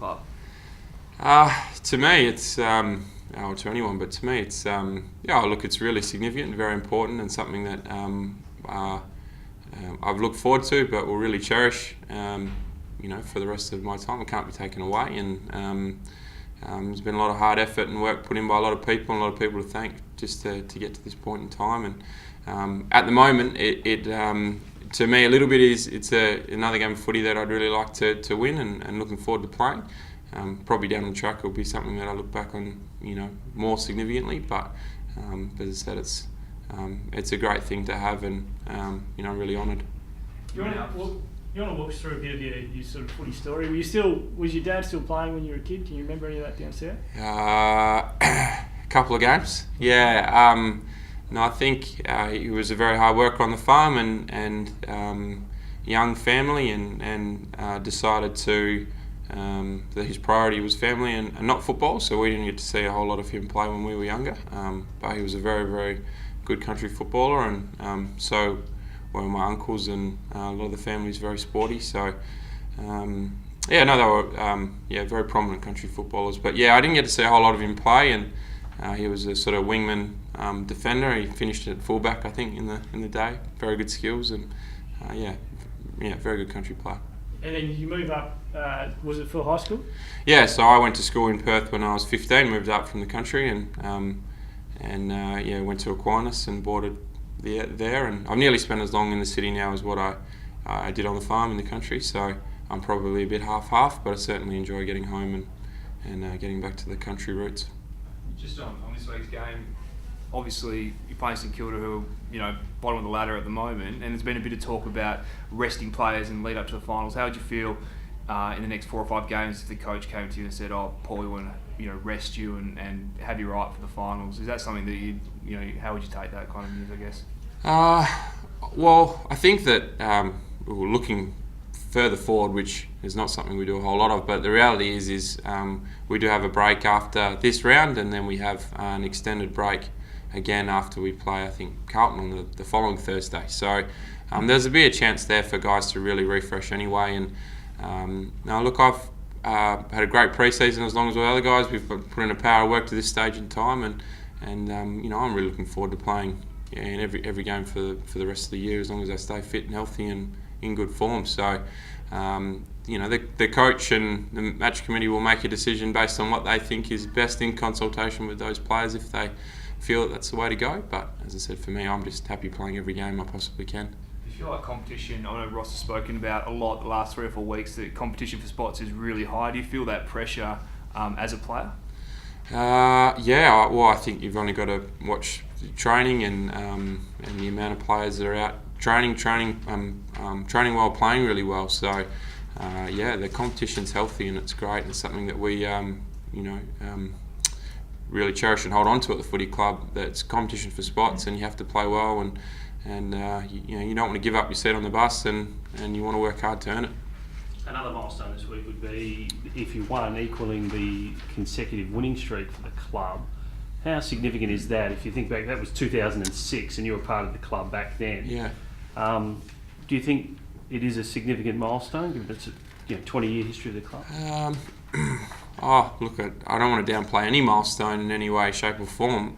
club? To me, it's or to anyone, but to me, it's look, it's really significant, very important, and something that I've looked forward to, but will really cherish. For the rest of my time, it can't be taken away, and there's been a lot of hard effort and work put in by a lot of people, and a lot of people to thank just to get to this point in time. And at the moment, it to me a little bit it's another game of footy that I'd really like to win, and looking forward to playing. Probably down the track will be something that I look back on, more significantly. But as I said, it's a great thing to have, and I'm really honoured. You want to walk us through a bit of your sort of footy story? Was your dad still playing when you were a kid? Can you remember any of that down south? A couple of games, yeah. No, I think he was a very hard worker on the farm, and young family, and decided to. That his priority was family and not football, so we didn't get to see a whole lot of him play when we were younger. But he was a very, very good country footballer, and so were my uncles, and a lot of the family is very sporty. So they were very prominent country footballers. But yeah, I didn't get to see a whole lot of him play, and he was a sort of wingman defender. He finished at fullback, I think, in the day. Very good skills, and very good country player. And then you move up, was it for high school? Yeah, so I went to school in Perth when I was 15, moved up from the country, and went to Aquinas and boarded there. And I've nearly spent as long in the city now as what I did on the farm in the country, so I'm probably a bit half-half, but I certainly enjoy getting home and getting back to the country roots. Just on this week's game, obviously you're playing St Kilda, who are, bottom of the ladder at the moment, and there's been a bit of talk about resting players and lead up to the finals. How would you feel in the next 4 or 5 games if the coach came to you and said, "Oh, Paul, we want to rest you and have you right for the finals"? Is that something that how would you take that kind of news, I guess? Well, I think that we're looking further forward, which is not something we do a whole lot of, but the reality is we do have a break after this round, and then we have an extended break again after we play, I think, Carlton on the following Thursday. So there's a bit of chance there for guys to really refresh anyway. And look, I've had a great pre-season as long as all the other guys. We've put in a power of work to this stage in time, and I'm really looking forward to playing in every game for the rest of the year, as long as I stay fit and healthy and in good form. So the coach and the match committee will make a decision based on what they think is best in consultation with those players if they feel that that's the way to go. But as I said, for me, I'm just happy playing every game I possibly can. Do you feel like competition, I know Ross has spoken about a lot the last 3 or 4 weeks, that competition for spots is really high. Do you feel that pressure as a player? Well, I think you've only got to watch training and the amount of players that are out training well, playing really well. So the competition's healthy, and it's great, and it's something that we really cherish and hold on to at the footy club. That's competition for spots, and you have to play well, and you don't want to give up your seat on the bus, and you want to work hard to earn it. Another milestone this week would be if you won, equaling the consecutive winning streak for the club. How significant is that? If you think back, that was 2006, and you were part of the club back then. Yeah. Do you think it is a significant milestone, given it's a 20-year history of the club? Look, I don't want to downplay any milestone in any way, shape or form.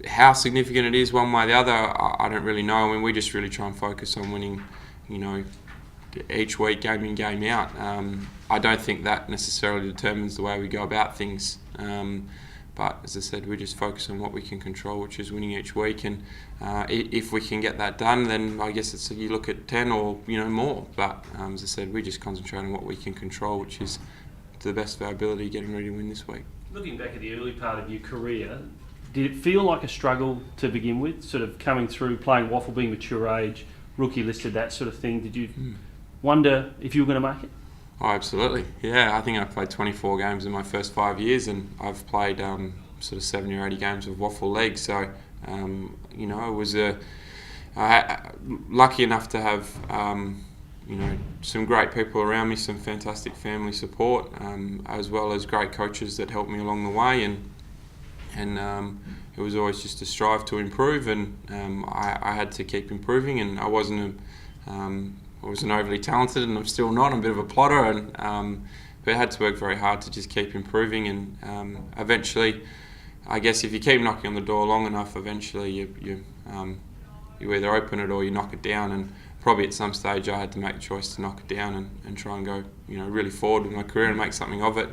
How significant it is one way or the other, I don't really know. I mean, we just really try and focus on winning, each week, game in, game out. I don't think that necessarily determines the way we go about things. But as I said, we just focus on what we can control, which is winning each week. And if we can get that done, then I guess you look at 10 or more. But as I said, we just concentrate on what we can control, which is to the best of our ability, getting ready to win this week. Looking back at the early part of your career, did it feel like a struggle to begin with? Sort of coming through, playing waffle, being mature age, rookie listed, that sort of thing. Did you wonder if you were going to make it? Oh, absolutely. Yeah, I think I played 24 games in my first 5 years, and I've played sort of 70 or 80 games of waffle league. So, I was lucky enough to have, some great people around me, some fantastic family support, as well as great coaches that helped me along the way. And it was always just to strive to improve, and I had to keep improving, and I wasn't I wasn't overly talented, and I'm still not. I'm a bit of a plotter, and but I had to work very hard to just keep improving, and eventually, I guess if you keep knocking on the door long enough, eventually you either open it or you knock it down. And probably at some stage I had to make the choice to knock it down and try and go, really forward with my career and make something of it.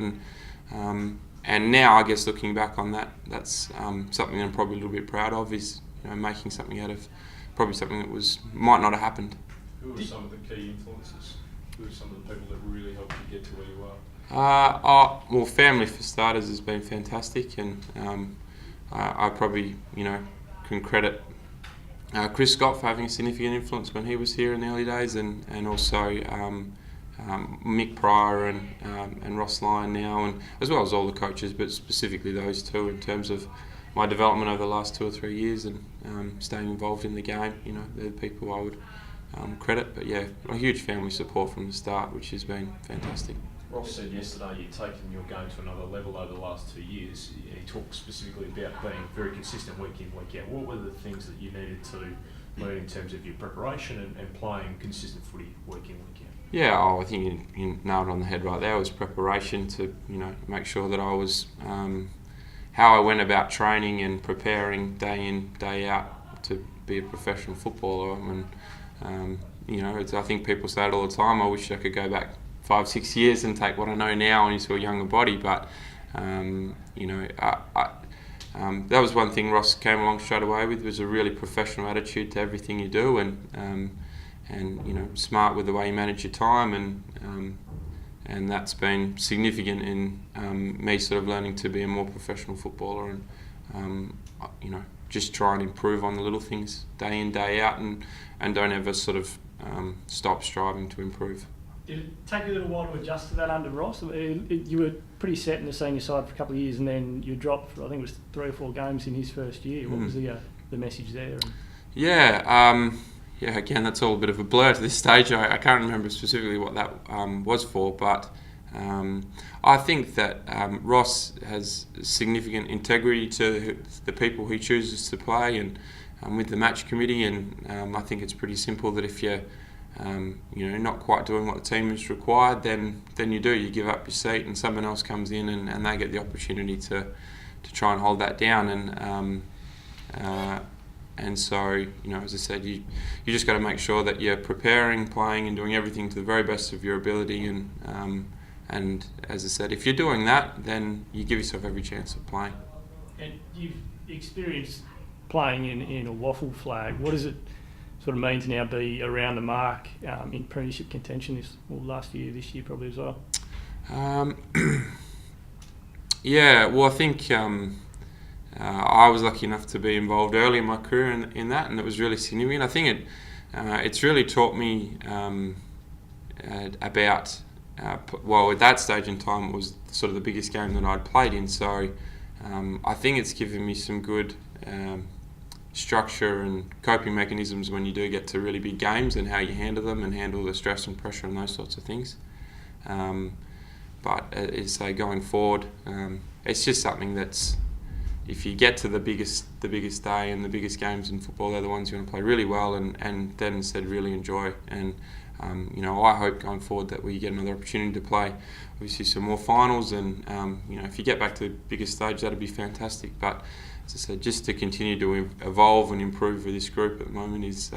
And now I guess looking back on that, that's something I'm probably a little bit proud of, is making something out of probably something that might not have happened. Who are some of the key influences? Who are some of the people that really helped you get to where you are? Well, family for starters has been fantastic, and I probably can credit Chris Scott for having a significant influence when he was here in the early days, and also Mick Pryor and Ross Lyon now, and as well as all the coaches, but specifically those two in terms of my development over the last 2 or 3 years and staying involved in the game. They're the people I would credit, but yeah, a huge family support from the start, which has been fantastic. Ross said yesterday you've taken your game to another level over the last 2 years. He talked specifically about being very consistent week in, week out. What were the things that you needed to learn in terms of your preparation and playing consistent footy week in, week out? Yeah, I think you nailed it on the head right there. It was preparation to make sure that I was how I went about training and preparing day in, day out to be a professional footballer. I think people say it all the time. I wish I could go back 5-6 years and take what I know now into a younger body, but that was one thing Ross came along straight away with, was a really professional attitude to everything you do, and smart with the way you manage your time, and that's been significant in me sort of learning to be a more professional footballer, and just try and improve on the little things day in, day out, and don't ever sort of stop striving to improve. Did it take a little while to adjust to that under Ross? You were pretty set in the senior side for a couple of years, and then you dropped, I think it was 3 or 4 games in his first year. What was the message there? Yeah, again, that's all a bit of a blur to this stage. I can't remember specifically what that was for, but I think that Ross has significant integrity to the people he chooses to play, and with the match committee, and I think it's pretty simple that if you're not quite doing what the team is required, then you give up your seat, and someone else comes in and they get the opportunity to try and hold that down, and so as I said, you just got to make sure that you're preparing, playing, and doing everything to the very best of your ability, and as I said, if you're doing that, then you give yourself every chance of playing. And you've experienced playing in a waffle flag. What does it sort of mean to now be around the mark in premiership contention this year probably as well? Yeah, well, I think I was lucky enough to be involved early in my career in that, and it was really significant. I think it's really taught me about at that stage in time, it was sort of the biggest game that I'd played in, so I think it's given me some good structure and coping mechanisms when you do get to really big games, and how you handle them and handle the stress and pressure and those sorts of things. But as I say, going forward, it's just something that's, if you get to the biggest day and the biggest games in football, they're the ones you want to play really well and then instead really enjoy. And I hope going forward that we get another opportunity to play obviously some more finals, and if you get back to the biggest stage, that'd be fantastic. But as I said, just to continue to evolve and improve with this group at the moment is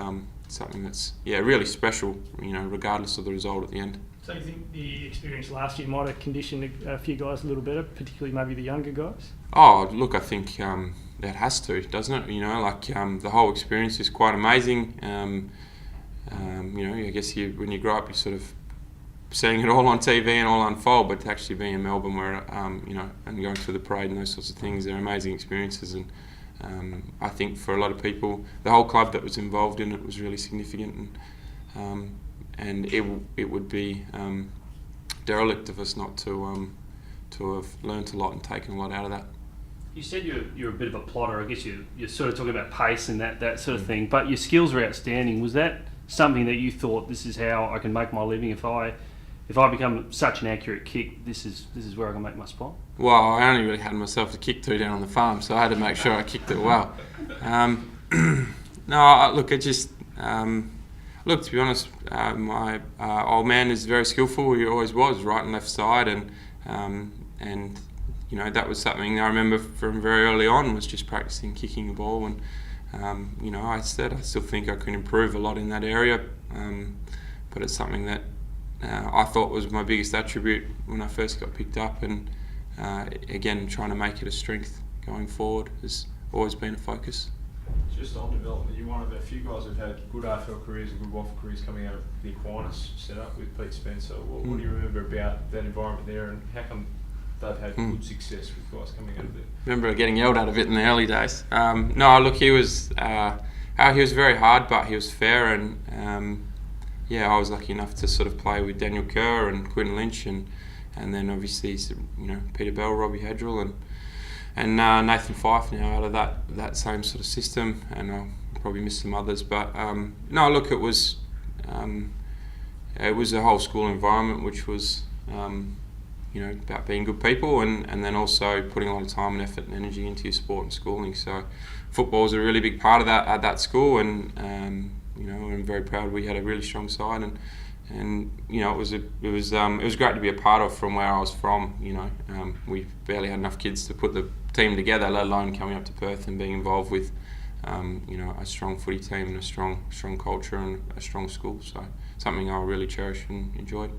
something that's really special, regardless of the result at the end. So you think the experience last year might have conditioned a few guys a little better, particularly maybe the younger guys? Oh, look, I think that has to, doesn't it? The whole experience is quite amazing. I guess when you grow up, you're sort of seeing it all on TV and all unfold, but to actually be in Melbourne where, and going through the parade and those sorts of things, they're amazing experiences. And I think for a lot of people, the whole club that was involved in it was really significant, and it would be derelict of us not to have learnt a lot and taken a lot out of that. You said you're a bit of a plotter. I guess you're sort of talking about pace and that sort of thing, but your skills are outstanding. Was that something that you thought, this is how I can make my living? If I become such an accurate kick, this is where I can make my spot? Well, I only really had myself to kick to down on the farm, so I had to make sure I kicked it well. No, look, it just... Look, to be honest, my old man is very skillful. He always was, right and left side, and you know, that was something I remember from very early on, was just practicing kicking the ball. And you know, I still think I can improve a lot in that area, but it's something that I thought was my biggest attribute when I first got picked up, and again, trying to make it a strength going forward has always been a focus. Just on development, you're one of a few guys who've had good AFL careers and good waffle careers coming out of the Aquinas setup with Pete Spencer. What do you remember about that environment there, and how come they've had good success with guys coming out of there? Remember getting yelled at a bit in the early days. No, look, he was very hard, but he was fair, and yeah, I was lucky enough to sort of play with Daniel Kerr and Quinn Lynch, and then obviously, you know, Peter Bell, Robbie Hedrill, and Nathan Fife now out of that same sort of system, and I'll probably miss some others. But no, look, it was a whole school environment which was you know, about being good people, and then also putting a lot of time and effort and energy into your sport and schooling. So football was a really big part of that at that school, and you know, I'm very proud we had a really strong side, and you know, it was great to be a part of from where I was from. You know, we barely had enough kids to put the team together, let alone coming up to Perth and being involved with you know, a strong footy team and a strong culture and a strong school. So something I really cherished and enjoyed.